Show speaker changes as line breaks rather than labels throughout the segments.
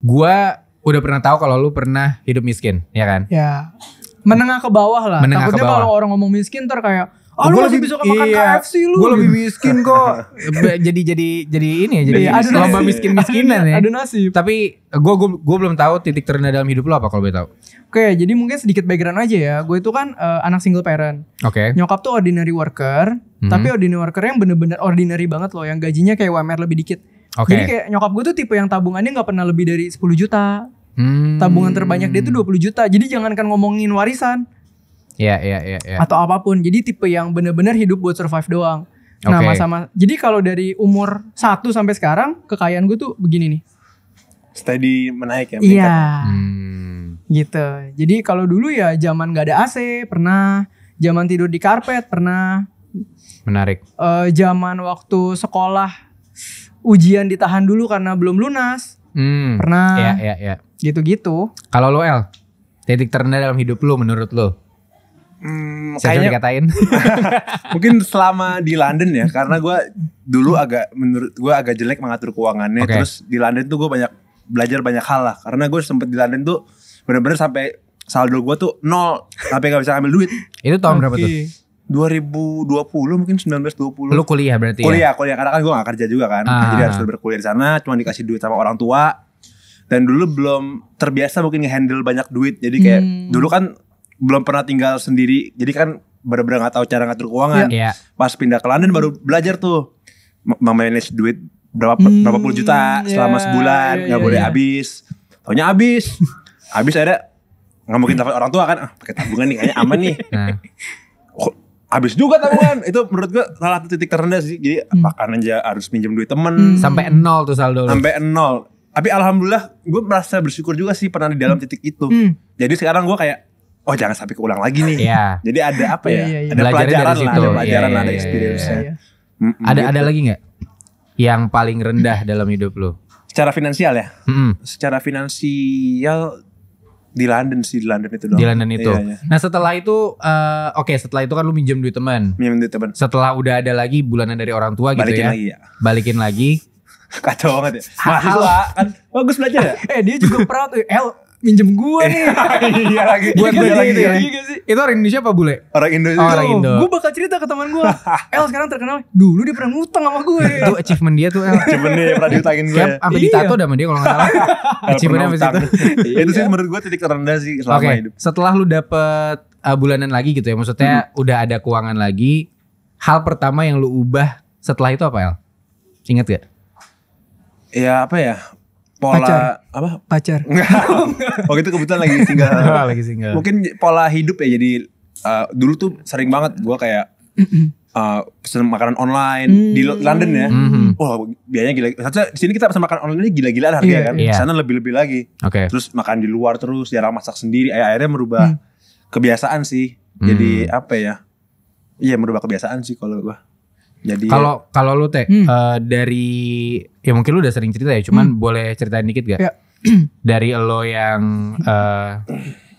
Gua udah pernah tahu kalau lu pernah hidup miskin, ya kan?
Ya, menengah ke bawah lah.
Menengah
Takutnya
ke bawah.
kalau orang ngomong miskin ntar kayak, lu masih bisa makan KFC lu.
Gue lebih miskin kok. jadi ini ya, jadi
Iya,
lomba miskin-miskinan ya.
Ada nasib.
Tapi gue belum tahu titik terendah dalam hidup lo apa kalau boleh tahu.
Oke, jadi mungkin sedikit background aja ya. Gue itu kan anak single parent.
Oke.
Nyokap tuh ordinary worker, tapi ordinary worker yang bener-bener ordinary banget loh, yang gajinya kayak UMR lebih dikit.
Oke.
Jadi kayak nyokap gue tuh tipe yang tabungannya nggak pernah lebih dari 10 juta. Tabungan terbanyak dia tuh 20 juta. Jadi jangankan ngomongin warisan.
Iya.
Atau apapun. Jadi tipe yang bener-bener hidup buat survive doang. Nah,
Oke.
jadi kalau dari umur 1 sampai sekarang, kekayaan gue tuh begini nih.
Steady menaik ya.
Iya.
Hmm.
Gitu. Jadi kalau dulu ya zaman gak ada AC pernah, zaman tidur di karpet pernah,
Menarik.
zaman waktu sekolah ujian ditahan dulu karena belum lunas pernah.
Iya.
Gitu-gitu.
Kalau lo El, titik terendah dalam hidup lo menurut lo? Saya
Kayaknya
dikatain.
mungkin selama di London ya, karena gue dulu menurut gue agak jelek mengatur keuangannya.
Oke.
Terus di London tuh gue belajar banyak hal lah, karena gue sempet di London tuh bener-bener sampai saldo gue tuh 0, sampai gak bisa ambil duit.
Itu tahun berapa tuh?
2020 mungkin 19-20.
Lo kuliah berarti ya?
Kuliah karena kan gue gak kerja juga kan. Jadi harus berkuliah di sana, cuma dikasih duit sama orang tua. Dan dulu belum terbiasa mungkin nge-handle banyak duit. Jadi kayak dulu kan belum pernah tinggal sendiri. Jadi kan bener-bener gak tahu cara ngatur keuangan.
Iya.
Pas pindah ke London baru belajar tuh memanage duit berapa puluh juta selama sebulan, nggak boleh habis. Taunya habis ada nggak mungkin telepon orang tua kan, pakai tabungan nih kayaknya aman nih.
Nah.
Habis juga tabungan. Itu menurut gue salah satu titik terendah sih. Jadi makan aja harus pinjam duit temen.
Sampai 0 tuh saldo lo.
Sampai 0. Tapi alhamdulillah gue merasa bersyukur juga sih pernah di dalam titik itu. Jadi sekarang gue kayak, oh jangan sampai keulang lagi nih.
Iya.
Jadi ada apa ya?
Iya.
Ada
Belajarnya
pelajaran
dari
lah,
situ.
ada pelajaran,
Iya,
ada
iya,
experience-nya.
Iya.
Ada lagi nggak yang paling rendah dalam hidup lo?
Secara finansial ya?
Mm-mm.
Secara finansial di London sih, di London itu dong.
Di London itu.
Iya.
Nah setelah itu, setelah itu kan lu minjem duit teman.
Minjem duit teman.
Setelah udah ada lagi bulanan dari orang tua gitu
Balikin
ya.
lagi ya.
Balikin lagi.
Kacau banget ya. Mahasiswa kan bagus belajar ya.
Dia juga proud tuh. Minjem gue nih.
Iya lagi.
Buat
Iya
beli
lagi.
itu ya.
Iya gak sih?
Itu orang Indonesia apa bule?
Orang Indonesia.
Oh, orang Indo.
Gue bakal cerita ke teman gue. Sekarang terkenal. Dulu dia pernah ngutang sama gue.
Itu achievement dia tuh El.
Cuman nih pernah diutangin gue.
Kayak sampai ditato dah sama dia kalau gak salah. Achievementnya sampai situ.
Itu sih menurut gue titik terendah sih selama
Oke,
hidup.
setelah lu dapet bulanan lagi gitu ya. Maksudnya udah ada keuangan lagi. Hal pertama yang lu ubah setelah itu apa El? Ingat gak?
Ya apa ya? Pola
Pacar.
apa?
Pacar.
Oh itu kebetulan lagi single.
Lagi single.
Mungkin pola hidup ya, jadi dulu tuh sering banget gue kayak pesen makanan online di London ya. Wah biayanya gila. Maksudnya di sini kita pesen makanan online ini gila-gilaan harganya kan.
Iya.
Di sana lebih-lebih lagi.
Oke.
Terus makan di luar terus, jarang masak sendiri. Akhirnya merubah kebiasaan sih. Jadi apa ya? Iya merubah kebiasaan sih kalau gue. Jadi
Kalau lu Teh dari ya mungkin lu udah sering cerita ya, cuman boleh ceritain dikit gak?
Ya.
Dari lo yang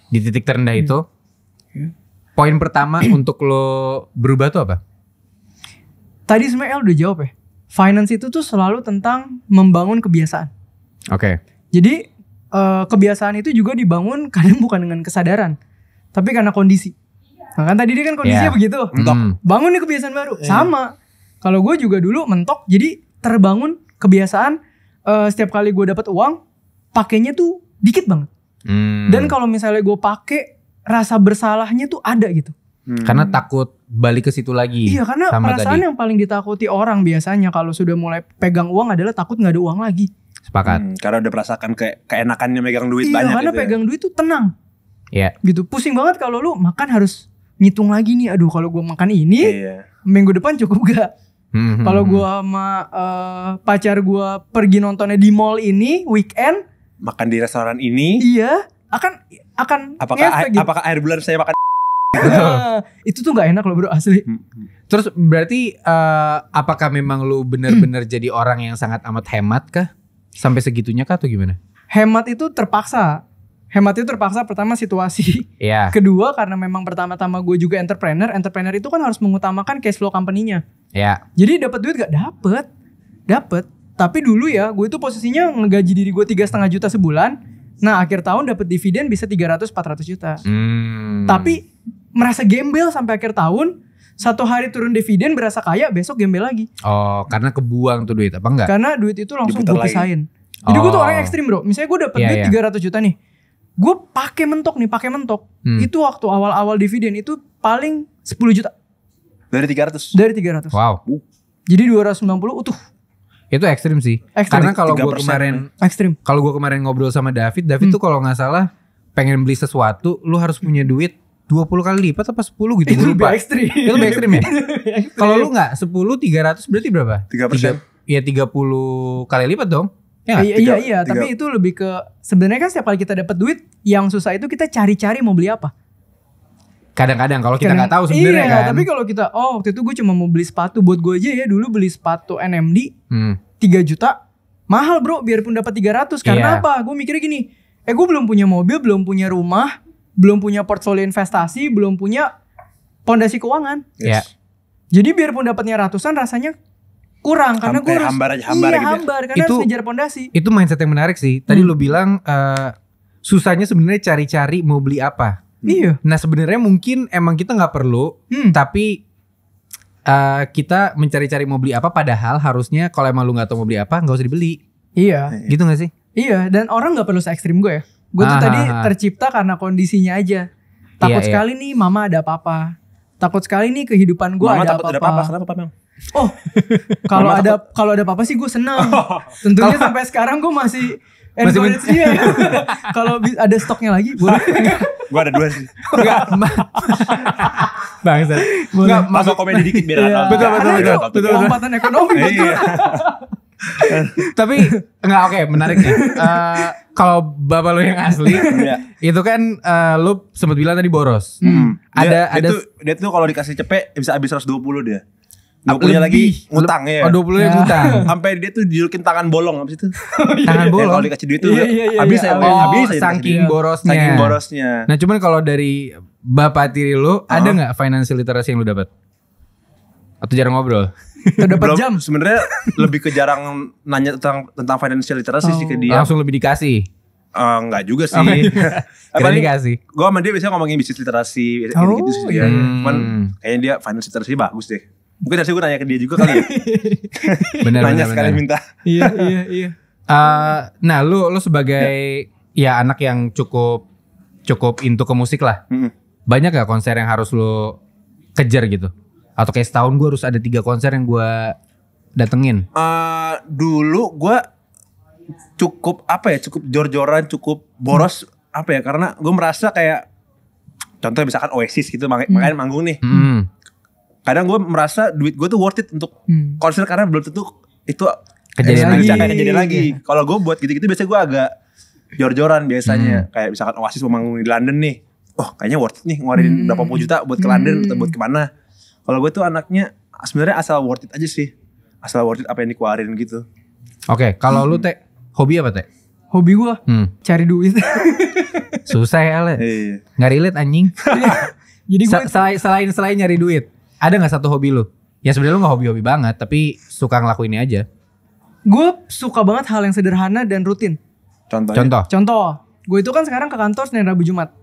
di titik terendah itu, poin pertama untuk lo berubah tuh apa?
Tadi sebenarnya udah jawab ya. Finance itu tuh selalu tentang membangun kebiasaan.
Oke.
Jadi kebiasaan itu juga dibangun kadang bukan dengan kesadaran, tapi karena kondisi. Nah kan tadi dia kan kondisinya begitu. Bangun nih kebiasaan baru. Sama. Kalau gue juga dulu mentok, jadi terbangun kebiasaan setiap kali gue dapat uang, pakainya tuh dikit banget. Dan kalau misalnya gue pakai, rasa bersalahnya tuh ada gitu.
Karena takut balik ke situ lagi.
Iya, karena perasaan yang paling ditakuti orang biasanya kalau sudah mulai pegang uang adalah takut nggak ada uang lagi.
Sepakat.
karena udah merasakan keenakannya megang duit banyak.
Iya, karena
gitu
pegang duit tuh tenang.
Iya.
Gitu. Pusing banget kalau lu makan harus ngitung lagi nih. Aduh, kalau gue makan ini minggu depan cukup gak? Kalau gue sama pacar gue pergi nontonnya di mall ini weekend,
makan di restoran ini.
iya akan
Apakah
gitu.
apakah air bulan saya makan?
Itu tuh nggak enak loh bro, asli.
Terus berarti apakah memang lu benar-benar jadi orang yang sangat amat hemat kah? Sampai segitunya kah atau gimana?
Hemat itu terpaksa pertama situasi.
Iya.
Kedua karena memang pertama-tama gue juga entrepreneur itu kan harus mengutamakan cash flow company-nya.
Iya.
Jadi dapat duit gak? Dapet. Tapi dulu ya, gue itu posisinya ngegaji diri gue 3,5 juta sebulan. Nah akhir tahun dapat dividen bisa 300-400 juta. Tapi merasa gembel sampai akhir tahun. Satu hari turun dividen berasa kaya, besok gembel lagi.
Oh, karena kebuang tuh duit apa enggak?
Karena duit itu langsung
Diputar
gue pisahin. Jadi gue tuh orang ekstrim bro. Misalnya gue dapet duit 300 juta nih. Gue pakai mentok. Itu waktu awal-awal dividen itu paling 10 juta.
Dari 300.
Dari 300.
Wow.
Jadi 290 utuh.
Itu ekstrim sih. Karena kalau gue kemarin ngobrol sama David tuh kalau nggak salah pengen beli sesuatu, lu harus punya duit 20 kali lipat apa 10 gitu.
Itu lebih ekstrim.
Itu lebih ekstrim ya? Kalau lu nggak 10 300 berarti berapa?
3%.
Iya 30 kali lipat dong. Ya,
iya, tapi itu lebih ke sebenarnya kan setiap kali kita dapat duit, yang susah itu kita cari-cari mau beli apa.
Kadang-kadang kalau kita nggak tahu sebenarnya kan.
Tapi kalau kita waktu itu gue cuma mau beli sepatu buat gue aja ya, dulu beli sepatu NMD 3 juta. Mahal bro, biarpun dapat 300 karena apa? Gue mikirnya gini, gue belum punya mobil, belum punya rumah, belum punya portfolio investasi, belum punya pondasi keuangan.
Yes.
Jadi biarpun dapatnya ratusan rasanya kurang karena gue harus hambar karena harus ngejar pondasi.
Itu mindset yang menarik sih. Tadi lu bilang susahnya sebenarnya cari-cari mau beli apa.
Iya.
Nah sebenarnya mungkin emang kita nggak perlu, tapi kita mencari-cari mau beli apa. Padahal harusnya kalau emang lu nggak tahu mau beli apa, nggak usah dibeli.
Iya.
Gitu nggak sih?
Iya. Dan orang nggak perlu se-ekstrim gue ya. Gue tuh tadi tercipta karena kondisinya aja. Takut sekali nih mama ada apa-apa. Takut sekali nih kehidupan gue ada apa-apa.
Kenapa Bang?
Oh, kalau ada apa-apa sih gue senang. Tentunya sampai sekarang gue masih encourage dia. Kalau ada stoknya lagi boleh.
Gue ada 2 sih.
Enggak. Bangsat.
Enggak, masuk komedi dikit biar
betul. Lompatan ekonomi.
Iya.
Tapi enggak, menarik nih. Kalau bapak lo yang asli itu kan lo sempat bilang tadi boros.
Dia tuh kalau dikasih cepet bisa habis 120 dia. 20-nya lagi ngutang ya.
20-nya ngutang.
Sampai dia tuh dijulukin tangan bolong apa itu?
Tangan bolong.
Kalau dikasih duit tuh habis
saking borosnya. Nah, cuman kalau dari bapak tiri lo ada enggak financial literacy yang lo dapat? Atau jarang ngobrol?
Dapat jam.
Sebenarnya lebih ke jarang nanya tentang financial literacy sih ke dia.
Langsung lebih dikasih.
Enggak juga sih.
Apa dikasih?
Gue sama dia biasanya ngomongin bisnis literasi gitu sih dia. Cuman kayaknya dia financial literacy bagus deh. Mungkin dari gue nanya ke dia juga kali ya. Nanya sekali minta.
Iya.
Nah, lu sebagai ya anak yang cukup into ke musik lah. Banyak gak konser yang harus lu kejar gitu? Atau kayak setahun gue harus ada 3 konser yang gue datengin?
Dulu gue cukup jor-joran, cukup boros karena gue merasa kayak contohnya misalkan Oasis gitu makanya manggung nih. Kadang gue merasa duit gue tuh worth it untuk konser karena belum tentu itu kejadian lagi. Kalau gue buat gitu-gitu biasanya gue agak jor-joran biasanya. Kayak misalkan Oasis mau manggung di London nih. Oh kayaknya worth it nih ngeluarin berapa puluh juta buat ke London atau buat kemana. Kalau gue tuh anaknya sebenarnya asal worth it aja sih. Asal worth it apa yang dikeluarin gitu.
Oke, kalau lu Teh, hobi apa Teh?
Hobi gue cari duit.
Susah ya Ale. Nggak relate anjing.
Jadi gue
selain nyari duit, ada nggak satu hobi lu? Ya sebenarnya lu nggak hobi banget, tapi suka ngelakuinnya aja.
Gue suka banget hal yang sederhana dan rutin. Contoh. Gue itu kan sekarang ke kantor Senin Rabu Jumat.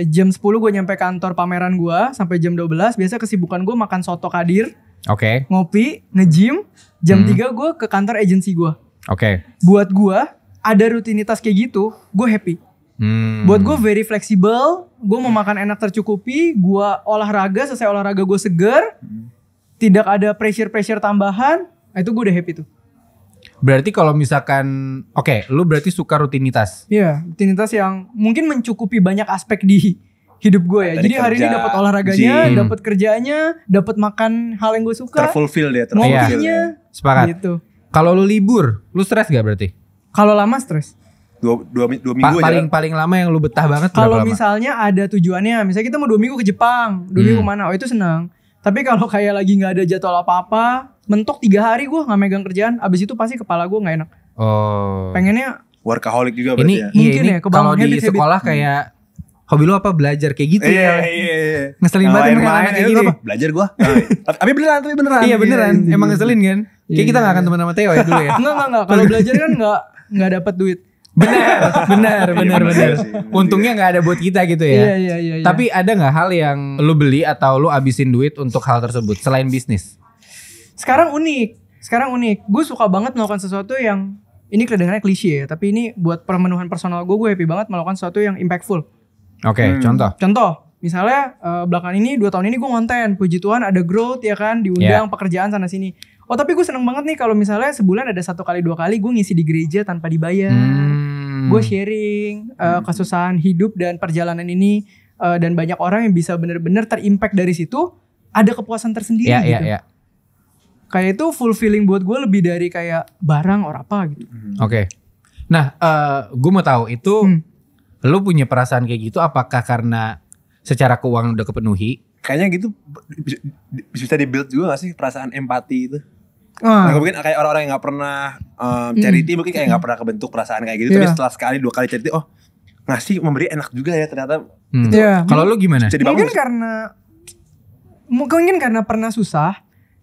Jam 10 gue nyampe kantor pameran gue sampai jam 12. Biasa kesibukan gue makan soto Kadir.
Oke.
Ngopi, nge-gym. Jam 3 gue ke kantor agensi gue.
Oke.
Buat gue ada rutinitas kayak gitu, gue happy. Buat gue very fleksibel. Gue mau makan enak tercukupi. Gue olahraga, selesai olahraga gue seger. Tidak ada pressure tambahan. Itu gue udah happy tuh.
Berarti kalau misalkan lu berarti suka rutinitas.
Iya, rutinitas yang mungkin mencukupi banyak aspek di hidup gue ya. Jadi hari ini dapat olahraganya, dapat kerjanya, dapat makan hal yang gue suka.
Terfulfill dia,
ngopinya.
Sepakat.
Gitu.
Kalau lu libur, lu stres gak berarti?
Kalau lama stres.
Dua minggu aja.
Paling lama yang lu betah banget.
Kalau misalnya ada tujuannya, misalnya kita mau 2 minggu ke Jepang, 2 minggu mana? Oh itu senang. Tapi kalau kayak lagi nggak ada jadwal apa-apa, mentok 3 hari gue nggak megang kerjaan, abis itu pasti kepala gue nggak enak.
Oh.
Pengennya
workaholic juga berarti ya.
Mungkin ya.
Kalau di sekolah kayak hobi lu apa belajar kayak gitu
ya?
Ngeselin banget
main kayak gini. Belajar gue. Tapi beneran.
Iya beneran. Emang ngeselin kan? Kayak kita gak akan teman sama Theo ya dulu ya.
Enggak. Kalau belajar kan enggak dapat duit.
Benar. Untungnya nggak ada buat kita gitu ya.
Iya.
Tapi ada nggak hal yang lu beli atau lu abisin duit untuk hal tersebut selain bisnis?
Sekarang unik. Gue suka banget melakukan sesuatu yang ini kedengarannya klise ya, tapi ini buat pemenuhan personal gue happy banget melakukan sesuatu yang impactful.
Oke,
Contoh, misalnya belakangan ini 2 tahun ini gue ngonten, puji Tuhan ada growth ya kan, diundang pekerjaan sana sini. Oh tapi gue seneng banget nih kalau misalnya sebulan ada 1 kali 2 kali gue ngisi di gereja tanpa dibayar. Gue sharing kesusahan hidup dan perjalanan ini dan banyak orang yang bisa benar-benar terimpact dari situ, ada kepuasan tersendiri gitu. Iya. Kayak itu fulfilling buat gue lebih dari kayak barang or apa gitu.
Oke. Nah, gue mau tahu itu lu punya perasaan kayak gitu apakah karena secara keuangan udah kepenuhi?
Kayaknya gitu bisa di-build juga gak sih perasaan empati itu? Nah, mungkin kayak orang-orang yang gak pernah charity mungkin kayak gak pernah kebentuk perasaan kayak gitu. Tapi setelah sekali 2 kali charity, oh ngasih memberi enak juga ya ternyata.
Kalau lu gimana?
Mungkin karena pernah susah,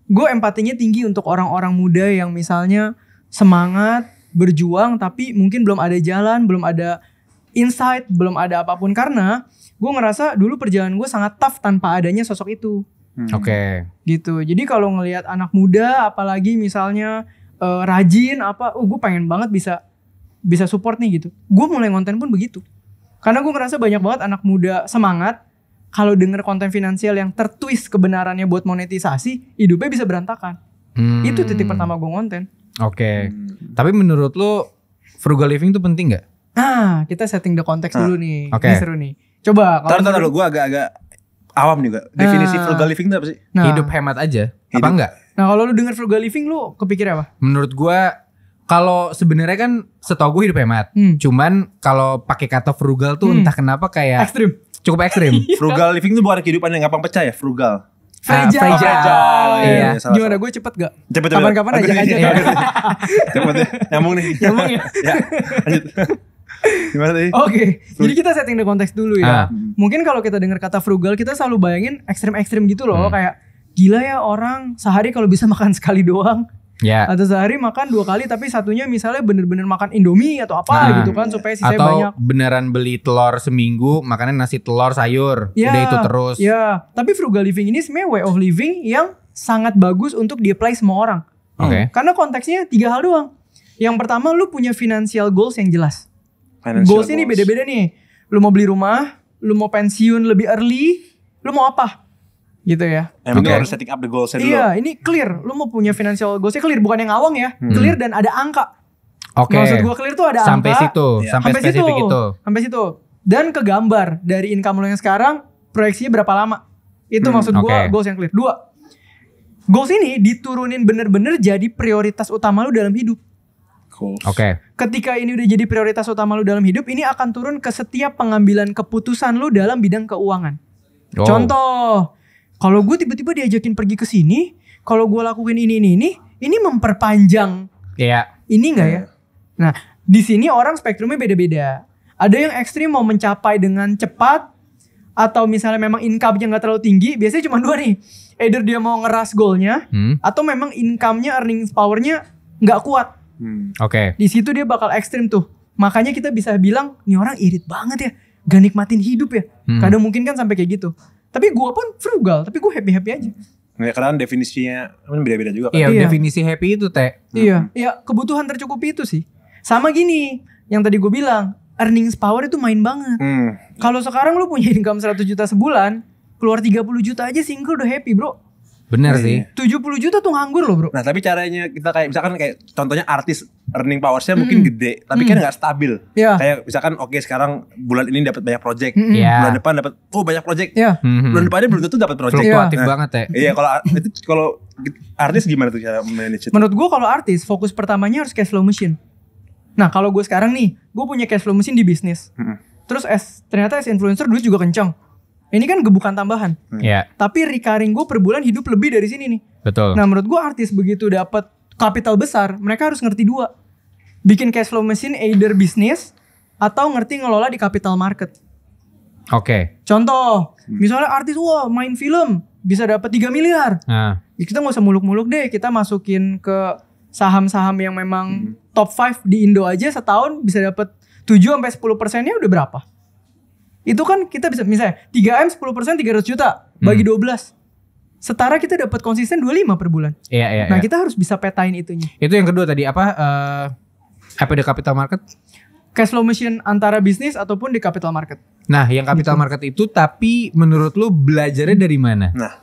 gue empatinya tinggi untuk orang-orang muda yang misalnya semangat, berjuang tapi mungkin belum ada jalan, belum ada insight, belum ada apapun. Karena gue ngerasa dulu perjalanan gue sangat tough tanpa adanya sosok itu.
Oke.
Gitu. Jadi kalau ngelihat anak muda apalagi misalnya rajin apa, gue pengen banget bisa support nih gitu. Gue mulai konten pun begitu. Karena gue ngerasa banyak banget anak muda semangat, kalau denger konten finansial yang tertwist kebenarannya buat monetisasi, hidupnya bisa berantakan. Itu titik pertama gue konten.
Oke. Tapi menurut lu frugal living itu penting gak?
Nah, kita setting the context dulu nih.
Ini
seru nih. Coba
kalau taruh gue agak awam juga. Definisi frugal living itu apa sih?
Hidup hemat aja. Apa enggak?
Nah, kalau lu denger frugal living lu kepikir apa?
Menurut gue kalau sebenarnya kan setahu gue hidup hemat. Cuman kalau pakai kata frugal tuh entah kenapa kayak
ekstrim.
Cukup ekstrim.
Frugal living tuh bukan kehidupan yang gampang pecah ya, frugal.
Fragile.
Iya.
Gimana gue cepet gak?
Cepet.
Kapan-kapan ajak aja.
Cepet ya. Nyambung nih.
Nyambung ya.
Ya. Lanjut. Gimana tadi?
Oke. Jadi kita setting the konteks dulu ya. Mungkin kalau kita dengar kata frugal kita selalu bayangin ekstrim-ekstrim gitu loh. Kayak gila ya orang sehari kalau bisa makan sekali doang. Atau sehari makan 2 kali tapi satunya misalnya bener-bener makan Indomie atau apa gitu kan supaya sisanya banyak.
Atau beneran beli telur seminggu makannya nasi telur sayur. Udah itu terus.
Ya. Tapi frugal living ini sebenarnya way of living yang sangat bagus untuk di-apply semua orang. Karena konteksnya 3 hal doang. Yang pertama lu punya financial goals yang jelas. Goals ini beda-beda nih. Lu mau beli rumah, lu mau pensiun lebih early, lu mau apa? Gitu ya.
Emang harus setting up the goals-nya dulu.
Iya, ini clear. Lu mau punya financial goals-nya clear, bukan yang ngawang ya. Clear dan ada angka. Maksud gua clear tuh ada
sampai
angka.
Situ, sampai spesifik itu.
Sampai situ. Dan ke gambar dari income lu yang sekarang, proyeksinya berapa lama. Itu maksud gua goals yang clear. 2. Goals ini diturunin bener-bener jadi prioritas utama lu dalam hidup. Ketika ini udah jadi prioritas utama lu dalam hidup, ini akan turun ke setiap pengambilan keputusan lu dalam bidang keuangan. Contoh, kalau gue tiba-tiba diajakin pergi ke sini, kalau gue lakuin ini memperpanjang. Ini enggak ya? Nah, di sini orang spektrumnya beda-beda. Ada yang ekstrim mau mencapai dengan cepat, atau misalnya memang income-nya nggak terlalu tinggi. Biasanya cuma 2 nih. Either dia mau ngeras goalnya, atau memang income-nya, earning power-nya nggak kuat. Di situ dia bakal ekstrim tuh. Makanya kita bisa bilang, nih orang irit banget ya, gak nikmatin hidup ya. Kadang mungkin kan sampai kayak gitu. Tapi gue pun frugal, tapi gue happy-happy aja.
Ya, karena definisinya beda-beda juga kan.
Iya, definisi happy itu Teh.
Iya, kebutuhan tercukupi itu sih. Sama gini, yang tadi gue bilang, earnings power itu main banget. Kalau sekarang lu punya income 100 juta sebulan, keluar 30 juta aja single udah happy bro.
Bener sih.
70 juta tuh nganggur loh bro.
Nah tapi caranya kita kayak misalkan kayak contohnya artis earning power-nya mungkin gede, tapi kan gak stabil. Kayak misalkan sekarang bulan ini dapat banyak project, bulan depan dapat banyak project, bulan depannya belum tentu dapat project.
Fluktuatif banget ya.
Iya, kalau artis gimana tuh cara manage itu?
Menurut gue kalau artis fokus pertamanya harus cash flow machine. Nah kalau gue sekarang nih, gue punya cash flow machine di bisnis. Terus ternyata as influencer duit juga kencang. Ini kan gebukan tambahan. Tapi recurring gue per bulan hidup lebih dari sini nih.
Betul.
Nah menurut gue artis begitu dapat kapital besar, mereka harus ngerti 2. Bikin cash flow machine either bisnis atau ngerti ngelola di capital market. Contoh, misalnya artis main film, bisa dapat 3 miliar.
Nah.
Kita nggak usah muluk-muluk deh, kita masukin ke saham-saham yang memang top 5 di Indo aja setahun bisa dapat 7-10%-nya udah berapa? Itu kan kita bisa misalnya 3M 10% 300 juta bagi 12. Setara kita dapat konsisten 25 per bulan.
Iya.
Nah, kita harus bisa petain itunya.
Itu yang kedua tadi apa the capital market?
Cash flow machine antara bisnis ataupun di capital market.
Nah, yang capital market itu tapi menurut lu belajarnya dari mana?
Nah,